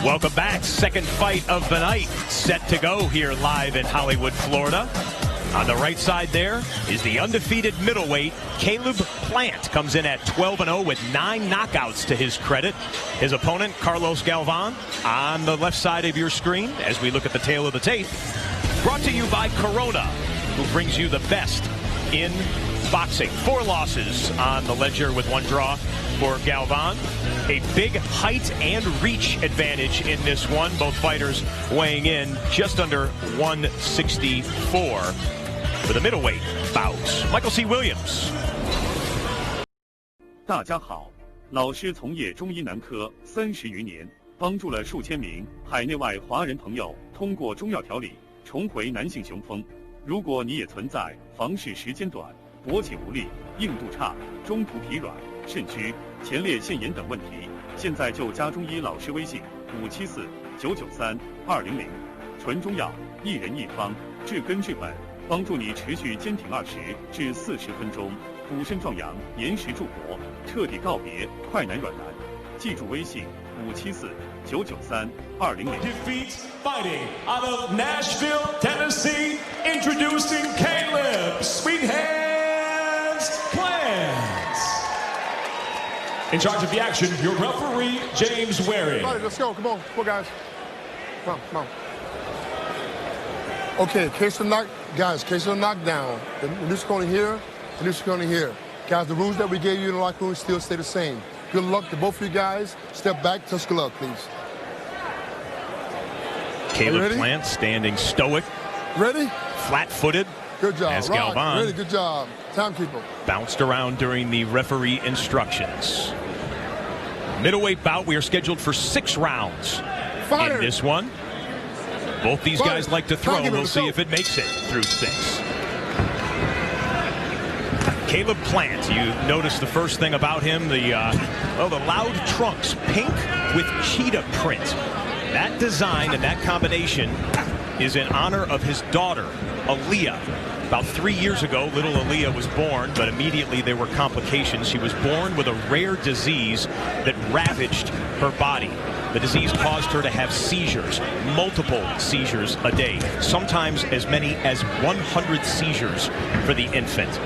Welcome back. Second fight of the night set to go here live in Hollywood, Florida. On the right side there is the undefeated middleweight Caleb Plant. Comes in at 12-0 with 9 knockouts to his credit. His opponent, Carlos Galvan, on the left side of your screen as we look at the tail of the tape. Brought to you by Corona, who brings you the best in boxing. 4 losses on the ledger with 1 draw for Galvan. A big height and reach advantage in this one. Both fighters weighing in just under 164 for the middleweight bouts. Michael C. Williams. 大家好，老师从业中医男科30余年，帮助了数千名海内外华人朋友通过中药调理重回男性雄风。如果你也存在房事时间短、勃起无力、硬度差、中途疲软、肾虚、前列腺炎等问题，现在就加中医老师微信574-993-200，纯中药，一人一方，治根治本，帮助你持续坚挺20至40分钟，补肾壮阳，延时助勃，彻底告别快男软男。记住微信574-993-200。Defeat fighting out of Nashville, Tennessee, introducing Caleb Sweet Hands Plant. In charge of the action, your referee, James Waring. All right, let's go. Come on, guys. Come on. Okay, case of knockdown. The news corner here, the news corner here. Guys, the rules that we gave you in the locker room still stay the same. Good luck to both of you guys. Step back, touch glove, please. Caleb Plant standing stoic. Ready? Flat-footed. Good job. As Rock, Galvan ready, good job. Timekeeper. Bounced around during the referee instructions. Middleweight bout, we are scheduled for 6 rounds in this one. Both these guys like to throw. We'll see if it makes it through 6. Caleb Plant, you notice the first thing about him, the loud trunks, pink with cheetah print. That design and that combination is in honor of his daughter, Aaliyah. About 3 years ago, little Aaliyah was born, but immediately there were complications. She was born with a rare disease that ravaged her body. The disease caused her to have seizures, multiple seizures a day, sometimes as many as 100 seizures for the infant.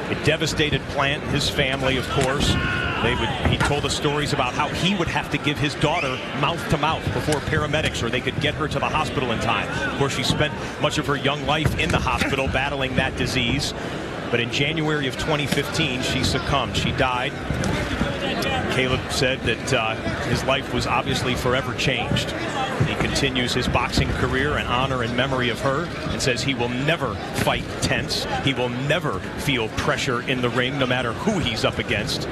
It devastated Plant, his family, of course. He told us stories about how he would have to give his daughter mouth-to-mouth before paramedics or they could get her to the hospital in time. Of course, she spent much of her young life in the hospital battling that disease. But in January of 2015, she succumbed. She died. Caleb said that his life was obviously forever changed. He continues his boxing career in honor and memory of her and says he will never fight tense. He will never feel pressure in the ring, no matter who he's up against.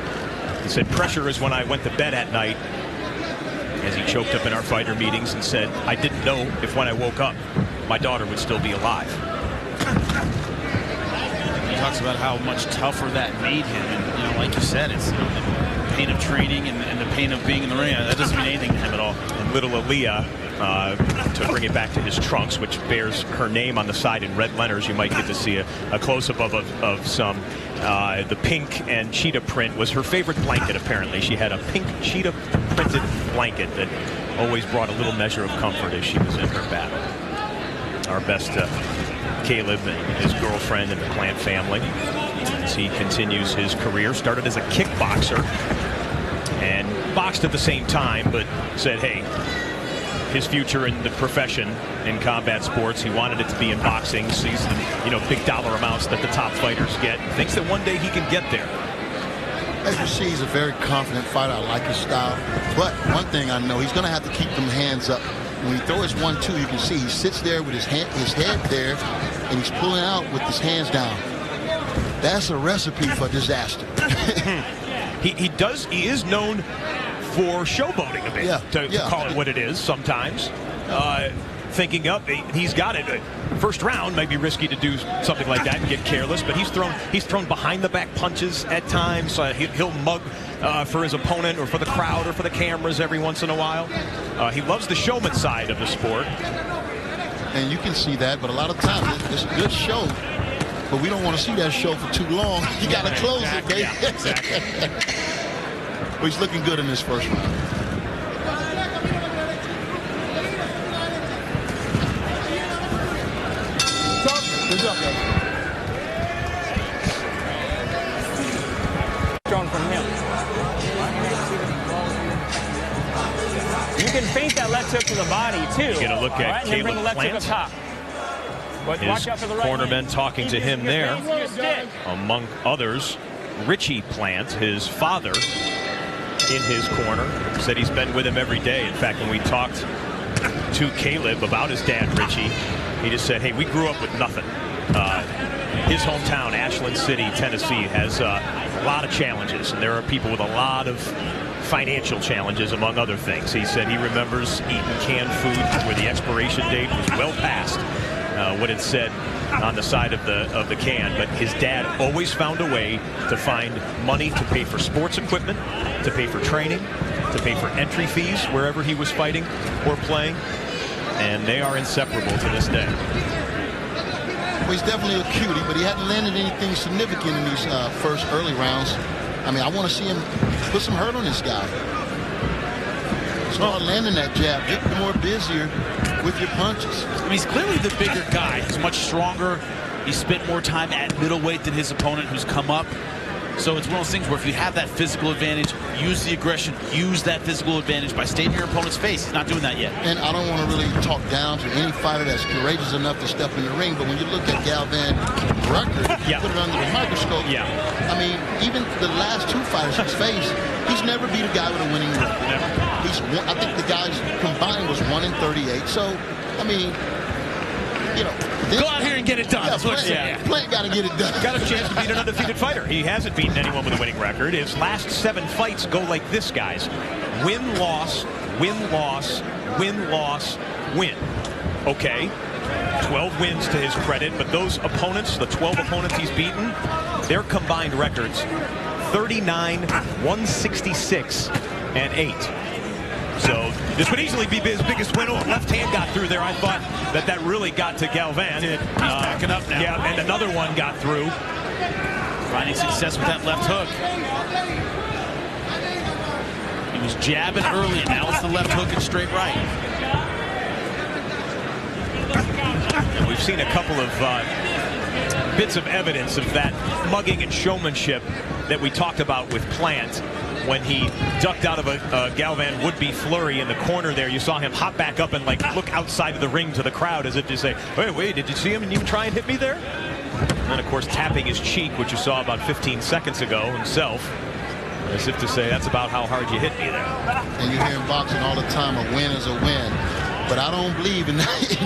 He said, pressure is when I went to bed at night, as he choked up in our fighter meetings and said, I didn't know if when I woke up, my daughter would still be alive. He talks about how much tougher that made him. And, like you said, it's the pain of training and the pain of being in the ring. That doesn't mean anything to him at all. And little Aaliyah, to bring it back to his trunks, which bears her name on the side in red letters, you might get to see a close-up of some. The pink and cheetah print was her favorite blanket, apparently. She had a pink cheetah printed blanket that always brought a little measure of comfort as she was in her battle. Our best to Caleb and his girlfriend and the Plant family as he continues his career. Started as a kickboxer and boxed at the same time, but said, hey, his future in the profession in combat sports, he wanted it to be in boxing. Sees the big dollar amounts that the top fighters get. Thinks that one day he can get there. As you see, he's a very confident fighter. I like his style. But one thing I know, he's going to have to keep them hands up. When he throws his 1-2, you can see he sits there with his head there, and he's pulling out with his hands down. That's a recipe for disaster. He is known for showboating a bit, to call it what it is sometimes. Thinking up, he's got it. First round might be risky to do something like that and get careless, but he's thrown behind the back punches at times. He'll mug for his opponent or for the crowd or for the cameras every once in a while. He loves the showman side of the sport. And you can see that, but a lot of times it's a good show, but we don't want to see that show for too long. You got to close it, baby. Exactly. Well, he's looking good in this first round. can feint that left hook to the body, too. You're going to look at Caleb Plant. His cornermen talking to him there. Among others, Richie Plant, his father, in his corner, said he's been with him every day. In fact, when we talked to Caleb about his dad, Richie, he just said, hey, we grew up with nothing. His hometown, Ashland City, Tennessee, has a lot of challenges, and there are people with a lot of financial challenges, among other things. He said he remembers eating canned food where the expiration date was well past what it said on the side of the can, but his dad always found a way to find money to pay for sports equipment, to pay for training, to pay for entry fees wherever he was fighting or playing, and they are inseparable to this day. Well, he's definitely a cutie, but he hadn't landed anything significant in these first early rounds. I mean, I want to see him put some hurt on this guy. Start landing that jab. Get more busier with your punches. I mean, he's clearly the bigger guy. He's much stronger. He spent more time at middleweight than his opponent who's come up. So it's one of those things where if you have that physical advantage, use the aggression, use that physical advantage by staying in your opponent's face. He's not doing that yet. And I don't want to really talk down to any fighter that's courageous enough to step in the ring, but when you look at Galvan's record, put it under the microscope, I mean, even the last two fighters he's faced, he's never beat a guy with a winning record. Never. I think the guys combined was 1-38. So, I mean, you know, go out here and get it done. Plant got to get it done. Got a chance to beat an undefeated fighter. He hasn't beaten anyone with a winning record. His last 7 fights go like this, guys. Win, loss, win, loss, win, loss, win. Okay, 12 wins to his credit, but those opponents, the 12 opponents he's beaten, their combined records, 39, 166, and 8. So this would easily be his biggest win. Left hand got through there. I thought that really got to Galvan. He's backing up now. Yeah, and another one got through. Finding success with that left hook. He was jabbing early, and now it's the left hook and straight right. And we've seen a couple of bits of evidence of that mugging and showmanship that we talked about with Plant. When he ducked out of a Galvan would-be flurry in the corner there, you saw him hop back up and look outside of the ring to the crowd as if to say, wait, did you see him and even try and hit me there? And then, of course, tapping his cheek, which you saw about 15 seconds ago himself, as if to say, that's about how hard you hit me there. And you hear in boxing all the time, a win is a win. But I don't believe in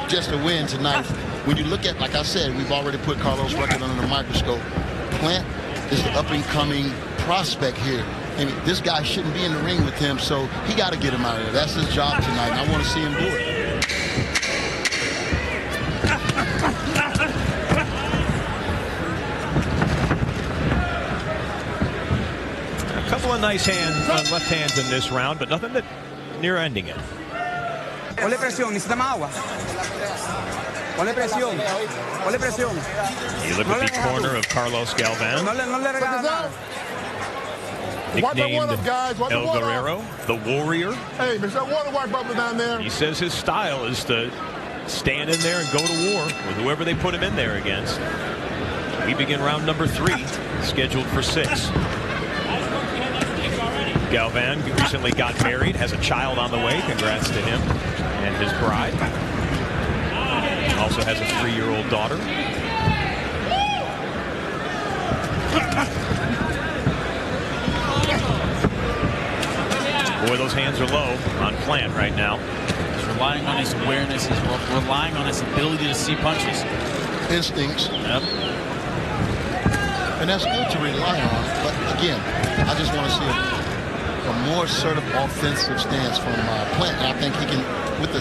just a win tonight. When you look at, like I said, we've already put Carlos' record under the microscope. Plant is the up-and-coming prospect here. And this guy shouldn't be in the ring with him, so he got to get him out of there. That's his job tonight, and I want to see him do it. A couple of nice left hands in this round, but nothing that near ending it. Ponle presión, necesitamos agua. Ponle presión. Ponle presión. You look at the corner of Carlos Galvan. No le regalas nada. Nicknamed El Guerrero, the Warrior. Hey, Mr. Water wipe bubble down there. He says his style is to stand in there and go to war with whoever they put him in there against. We begin round number 3, scheduled for 6. Galvan recently got married, has a child on the way. Congrats to him and his bride. Also has a 3-year-old daughter. Boy, those hands are low on Plant right now. He's relying on his awareness. He's relying on his ability to see punches. Instincts. Yep. And that's good to rely on. But again, I just want to see a more assertive offensive stance from Plant. And I think he can, with 2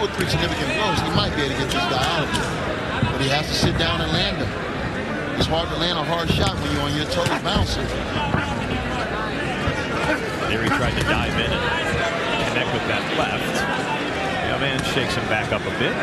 or 3 significant blows, he might be able to get this guy out of here. But he has to sit down and land them. It's hard to land a hard shot when you're on your toes bouncing. There he tried to dive in and connect with that left. Galvan shakes him back up a bit.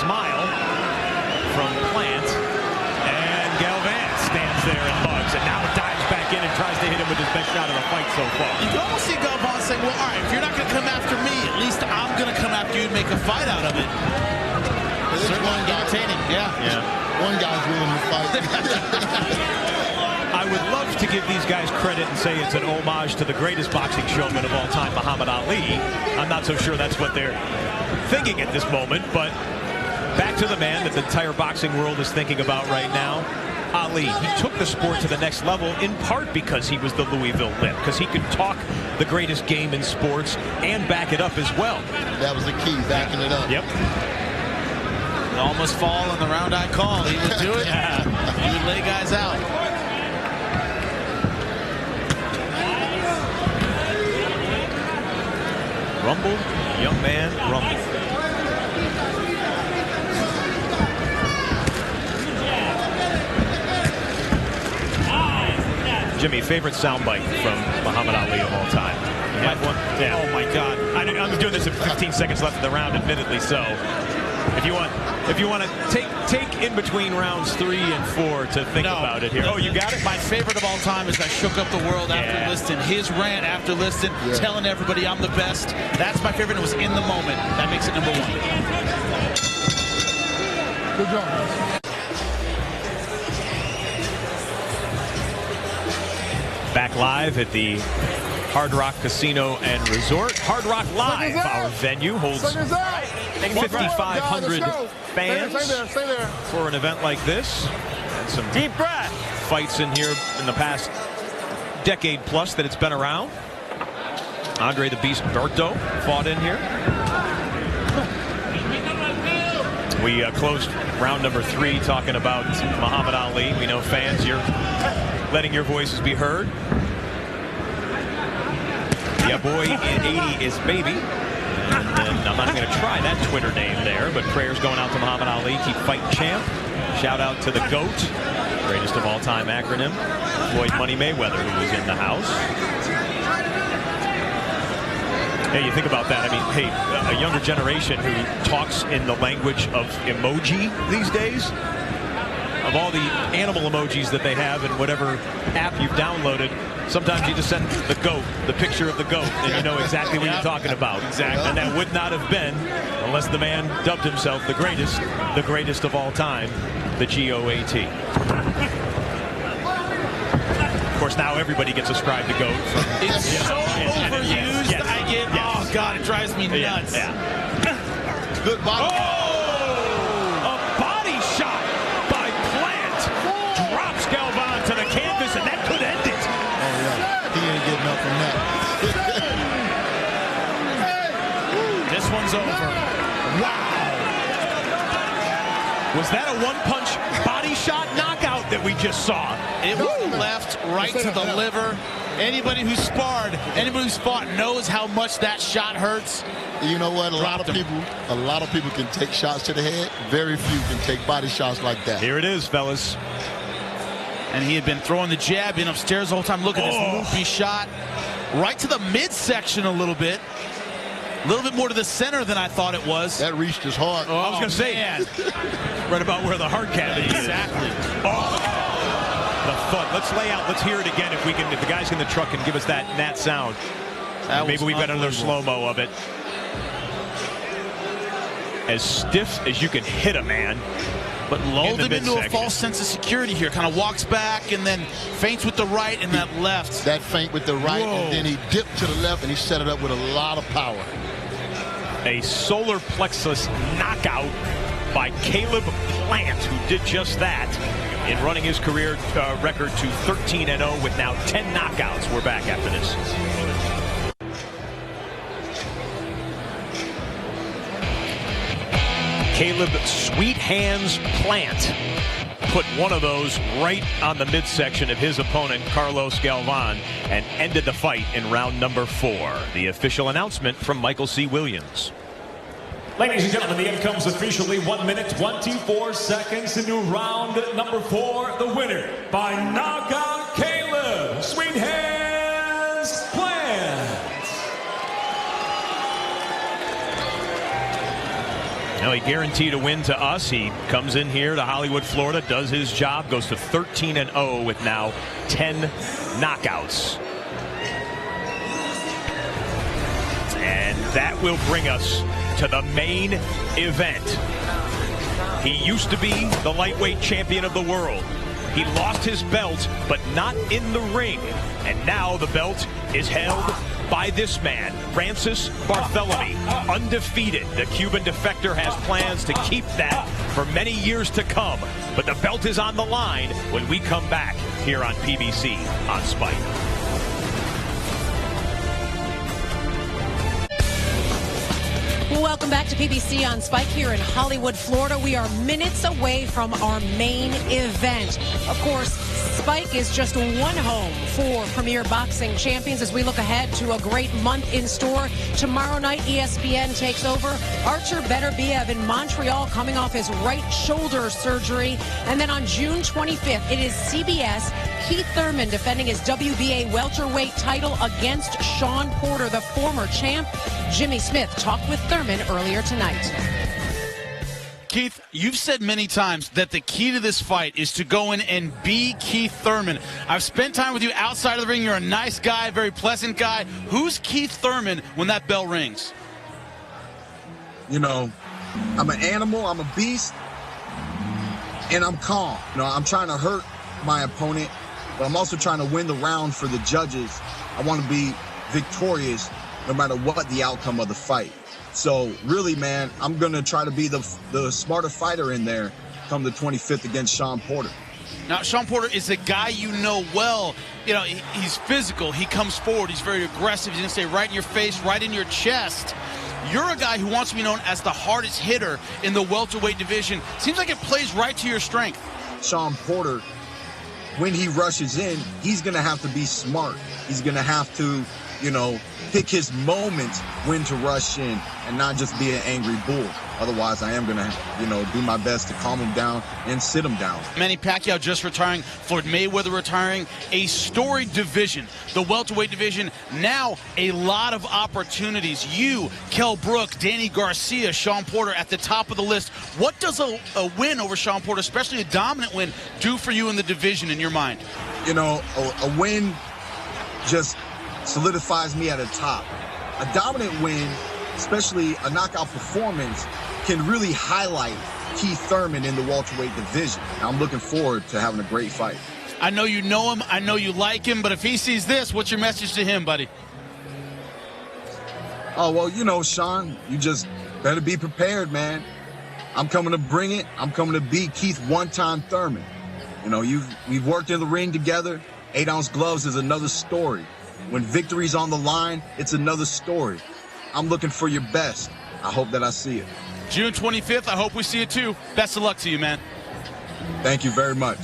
smile from Plant. And Galvan stands there and hugs, and now dives back in and tries to hit him with his best shot of the fight so far. You can almost see Galvan saying, well, all right, if you're not going to come after me, at least I'm going to come after you and make a fight out of it. Certainly entertaining. Yeah. One guy's willing to fight. I would love to give these guys credit and say it's an homage to the greatest boxing showman of all time, Muhammad Ali. I'm not so sure that's what they're thinking at this moment, but back to the man that the entire boxing world is thinking about right now, Ali. He took the sport to the next level in part because he was the Louisville Lip, because he could talk the greatest game in sports and back it up as well. That was the key, backing it up. Yep. Almost fall on the round eye call. He would do it. He would lay guys out. Rumble, young man, rumble. Jimmy, favorite soundbite from Muhammad Ali of all time? You have one? Yeah. Oh my God! I'm doing this at 15 seconds left of the round, admittedly so. If you want to take in between rounds 3 and 4 to think about it here. Oh, you got it? My favorite of all time is I shook up the world after Liston. His rant after Liston, telling everybody I'm the best. That's my favorite. It was in the moment. That makes it number 1. Good job. Back live at the Hard Rock Casino and Resort. Hard Rock Live, our venue, holds 5,500 fans for an event like this. And some deep breath fights in here in the past decade plus that it's been around. Andre the Beast Berto fought in here. We closed round number 3 talking about Muhammad Ali. We know fans, you're letting your voices be heard. Yeah, boy in 80 is baby. And then I'm not going to try that Twitter name there, but prayers going out to Muhammad Ali. Keep fighting, champ. Shout out to the GOAT, greatest of all time acronym, Floyd Money Mayweather, who was in the house. Hey, you think about that. I mean, hey, a younger generation who talks in the language of emoji these days, of all the animal emojis that they have in whatever app you've downloaded, sometimes you just send the GOAT, the picture of the GOAT, and you know exactly what you're talking about. Exactly. And that would not have been, unless the man dubbed himself the greatest of all time, the GOAT. Of course, now everybody gets ascribed to GOAT. It's so overused. Yes. I get, oh God, it drives me nuts. Yeah. Good body. Oh! A body shot by Plant. Drops Galvan to the canvas, and that could end it. Oh, yeah. He ain't getting up from that. This one's over. Wow. Was that a one-punch body shot knockout that we just saw? It was left right to the liver. Anybody who's sparred, anybody who's fought knows how much that shot hurts. You know what? A lot of people can take shots to the head. Very few can take body shots like that. Here it is, fellas. And he had been throwing the jab in upstairs the whole time. Look at this loopy shot. Right to the midsection a little bit. A little bit more to the center than I thought it was. That reached his heart. I was going to say, right about where the heart cavity is. Exactly. The thud. Let's lay out. Let's hear it again if we can. If the guys in the truck can give us that sound. Maybe we've got another slow-mo of it. As stiff as you can hit a man. But lulled him into a false sense of security here. Kind of walks back and then feints with the right and that left. That feint with the right, and then he dipped to the left and he set it up with a lot of power. A solar plexus knockout by Caleb Plant, who did just that in running his career record to 13-0 with now 10 knockouts. We're back after this. Caleb Sweet Hands Plant put one of those right on the midsection of his opponent, Carlos Galvan, and ended the fight in round number 4. The official announcement from Michael C. Williams. Ladies and gentlemen, the end comes officially 1 minute, 24 seconds into round number 4. The winner by knockout, Caleb Sweet Hands Plant. Well, fight guaranteed to win to us. He comes in here to Hollywood, Florida, does his job, goes to 13-0 with now 10 knockouts. And that will bring us to the main event. He used to be the lightweight champion of the world. He lost his belt, but not in the ring. And now the belt is held by this man, Francis Barthélemy, undefeated. The Cuban defector has plans to keep that for many years to come. But the belt is on the line when we come back here on PBC on Spike. Welcome back to PBC on Spike here in Hollywood, Florida. We are minutes away from our main event. Of course, Spike is just one home for Premier Boxing Champions as we look ahead to a great month in store. Tomorrow night, ESPN takes over. Artur Beterbiev in Montreal coming off his right shoulder surgery. And then on June 25th, it is CBS. Keith Thurman defending his WBA welterweight title against Shawn Porter, the former champ. Jimmy Smith talked with Thurman earlier tonight. Keith, you've said many times that the key to this fight is to go in and be Keith Thurman. I've spent time with you outside of the ring. You're a nice guy, very pleasant guy. Who's Keith Thurman when that bell rings? You know, I'm an animal, I'm a beast, and I'm calm. You know, I'm trying to hurt my opponent, but I'm also trying to win the round for the judges. I want to be victorious no matter what the outcome of the fight. So really, man, I'm going to try to be the smarter fighter in there come the 25th against Shawn Porter. Now, Shawn Porter is a guy you know well. You know, he's physical. He comes forward. He's very aggressive. He's going to stay right in your face, right in your chest. You're a guy who wants to be known as the hardest hitter in the welterweight division. Seems like it plays right to your strength. Shawn Porter, when he rushes in, he's going to have to be smart. He's going to have to, you know, pick his moments when to rush in and not just be an angry bull. Otherwise, I am going to, you know, do my best to calm him down and sit him down. Manny Pacquiao just retiring, Floyd Mayweather retiring. A storied division, the welterweight division. Now a lot of opportunities. You, Kell Brook, Danny Garcia, Shawn Porter at the top of the list. What does a win over Shawn Porter, especially a dominant win, do for you in the division in your mind? You know, a win just solidifies me at the top. A dominant win, especially a knockout performance, can really highlight Keith Thurman in the welterweight division. I'm looking forward to having a great fight. I know you know him, I know you like him, but if he sees this, what's your message to him, buddy? Oh, well, you know, Shawn, you just better be prepared, man. I'm coming to bring it. I'm coming to beat Keith one-time Thurman. You know, we've worked in the ring together. 8-ounce gloves is another story. When victory's on the line, it's another story. I'm looking for your best. I hope that I see it. June 25th, I hope we see it too. Best of luck to you, man. Thank you very much.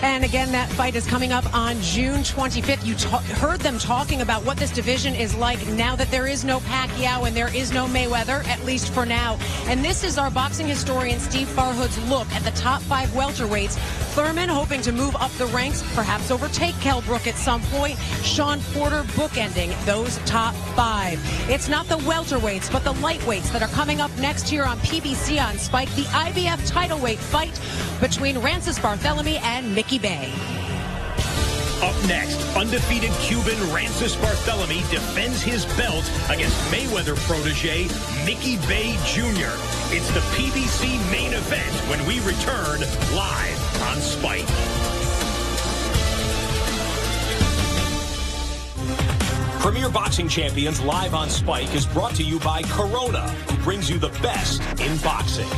And again, that fight is coming up on June 25th. You heard them talking about what this division is like now that there is no Pacquiao and there is no Mayweather, at least for now. And this is our boxing historian Steve Farhood's look at the top 5 welterweights. Thurman hoping to move up the ranks, perhaps overtake Kell Brook at some point. Shawn Porter bookending those top 5. It's not the welterweights, but the lightweights that are coming up next here on PBC on Spike. The IBF title weight fight between Francis Barthélemy and Mickey Bay. Up next, undefeated Cuban Francis Barthélemy defends his belt against Mayweather protege Mickey Bay Jr. It's the PBC main event when we return live on Spike. Premier Boxing Champions live on Spike is brought to you by Corona, who brings you the best in boxing.